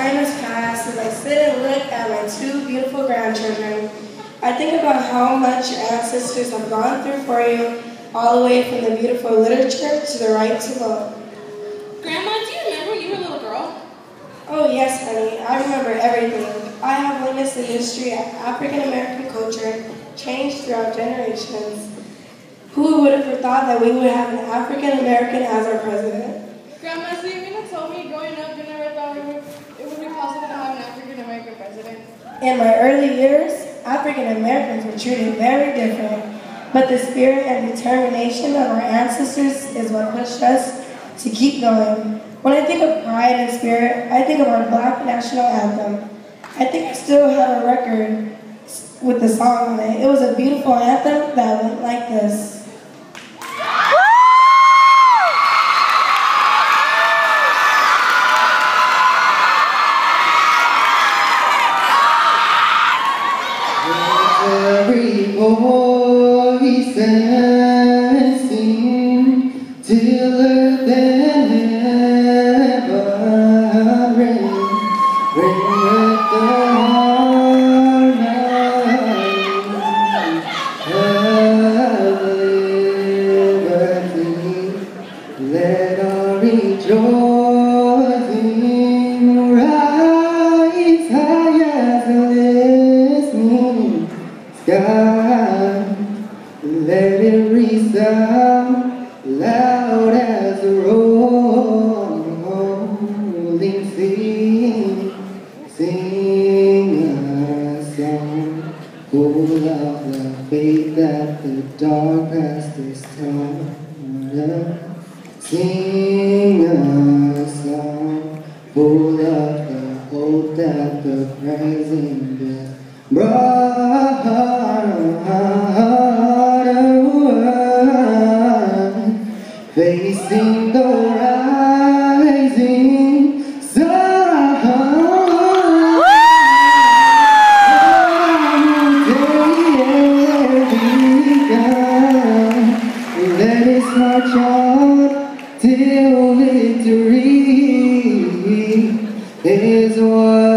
time has passed, as I sit and look at my two beautiful grandchildren, I think about how much your ancestors have gone through for you, all the way from the beautiful literature to the right to vote. Grandma, do you remember when you were a little girl? Oh yes, honey, I remember everything. I have witnessed the history of African American culture change throughout generations. Who would have thought that we would have an African American as our president? Grandma, so you mean to tell me growing up you never thought it would be possible to have an African American president? In my early years, African Americans were treated very different, but the spirit and determination of our ancestors is what pushed us to keep going. When I think of pride and spirit, I think of our Black national anthem. I think I still have a record with the song on it. It was a beautiful anthem that went like this. Every voice and sing till earth and heaven ring at the harmony of liberty. Let our rejoicing rise high as the listening sky. Let it resound loud as a rolling sea. Sing a song full of the faith that the dark past is taught. Sing a song full of the hope that the present is brought. Facing the rising sun. Let us march on till victory is won.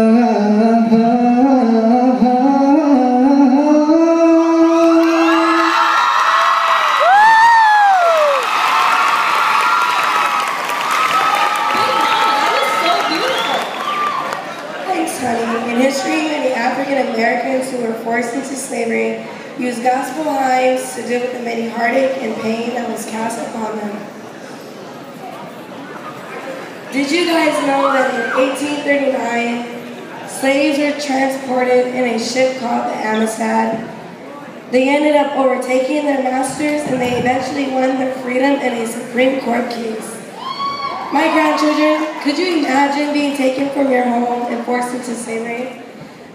In history, many African Americans who were forced into slavery used gospel hymns to deal with the many heartache and pain that was cast upon them. Did you guys know that in 1839, slaves were transported in a ship called the Amistad? They ended up overtaking their masters, and they eventually won their freedom in a Supreme Court case. My grandchildren, could you imagine being taken from your home and forced into slavery?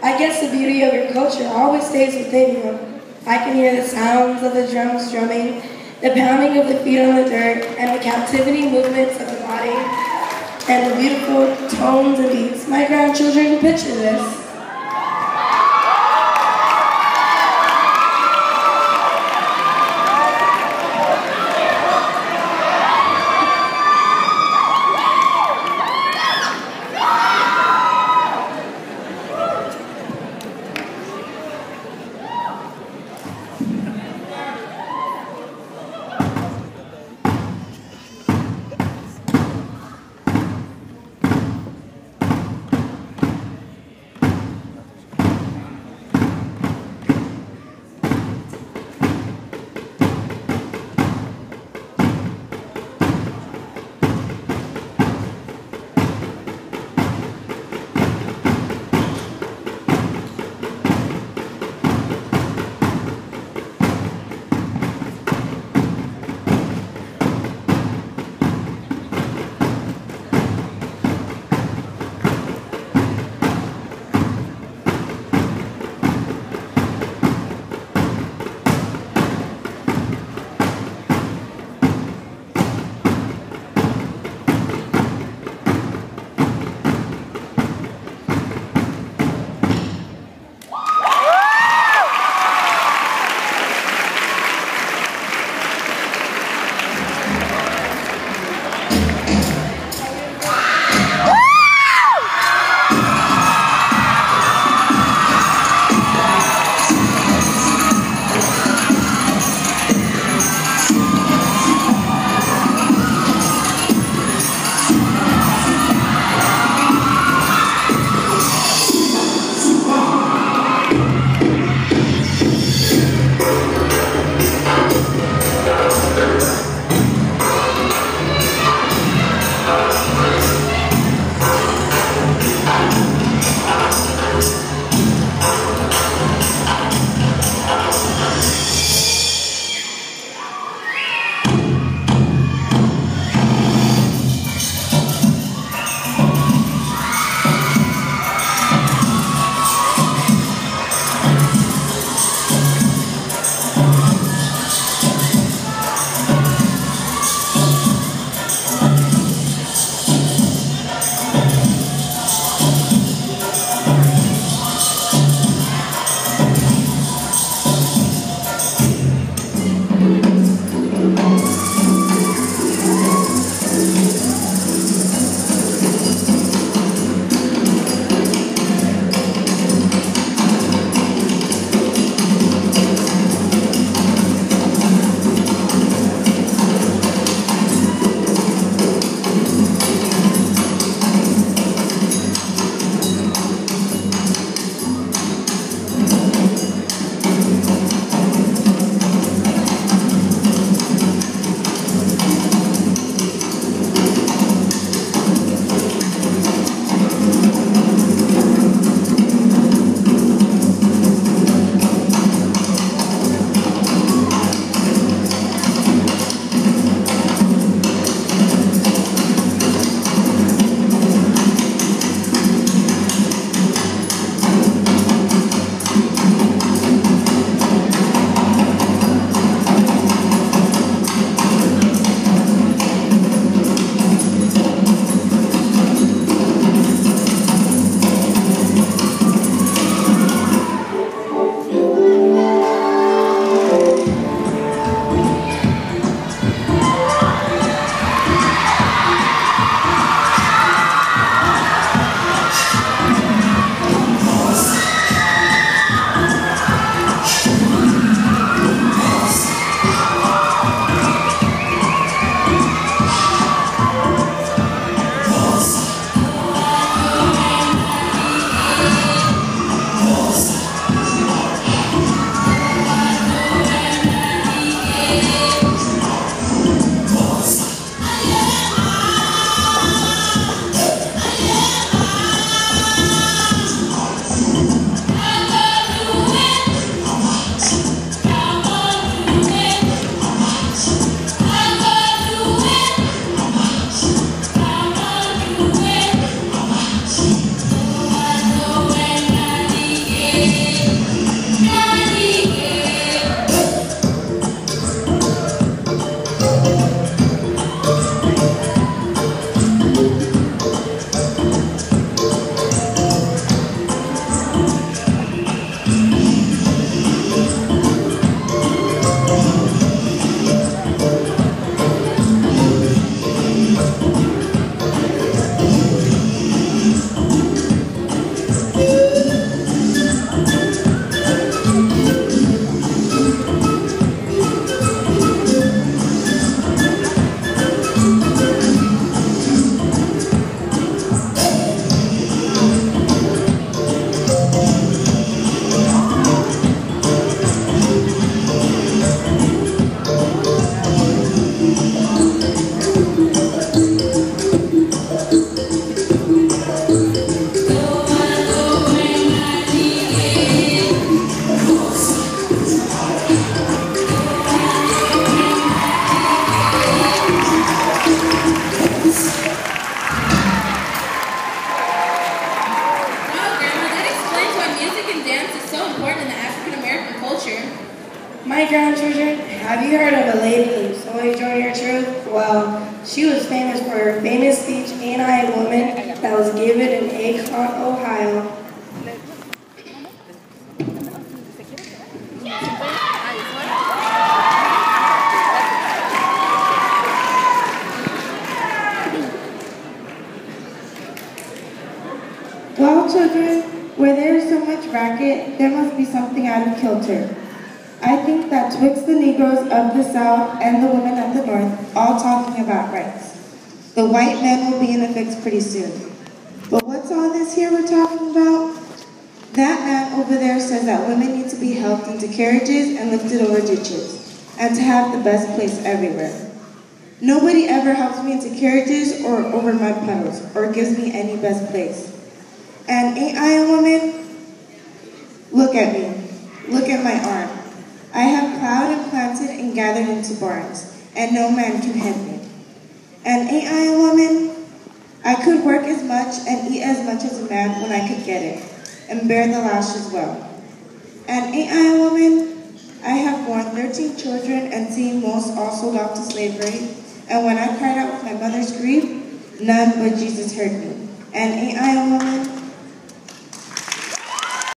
I guess the beauty of your culture always stays within you. I can hear the sounds of the drums drumming, the pounding of the feet on the dirt, and the captivity movements of the body, and the beautiful tones and beats. My grandchildren, picture this. My grandchildren, have you heard of a lady named Zoe Junior Truth? Well, she was famous for her famous speech, Ain't I a Woman, that was given in Akron, Ohio. Well, children, where there is so much racket, there must be something out of kilter. I think that twixt the Negroes of the South and the women of the North, all talking about rights, the white men will be in a fix pretty soon. But what's all this here we're talking about? That man over there says that women need to be helped into carriages and lifted over ditches, and to have the best place everywhere. Nobody ever helps me into carriages or over mud puddles or gives me any best place. And ain't I a woman? Look at me. Look at my arm. I have plowed and planted and gathered into barns, and no man can head me. And ain't I a woman? I could work as much and eat as much as a man when I could get it, and bear the lash as well. And ain't I a woman? I have borne 13 children and seen most all sold off to slavery, and when I cried out with my mother's grief, none but Jesus heard me. And ain't I a woman?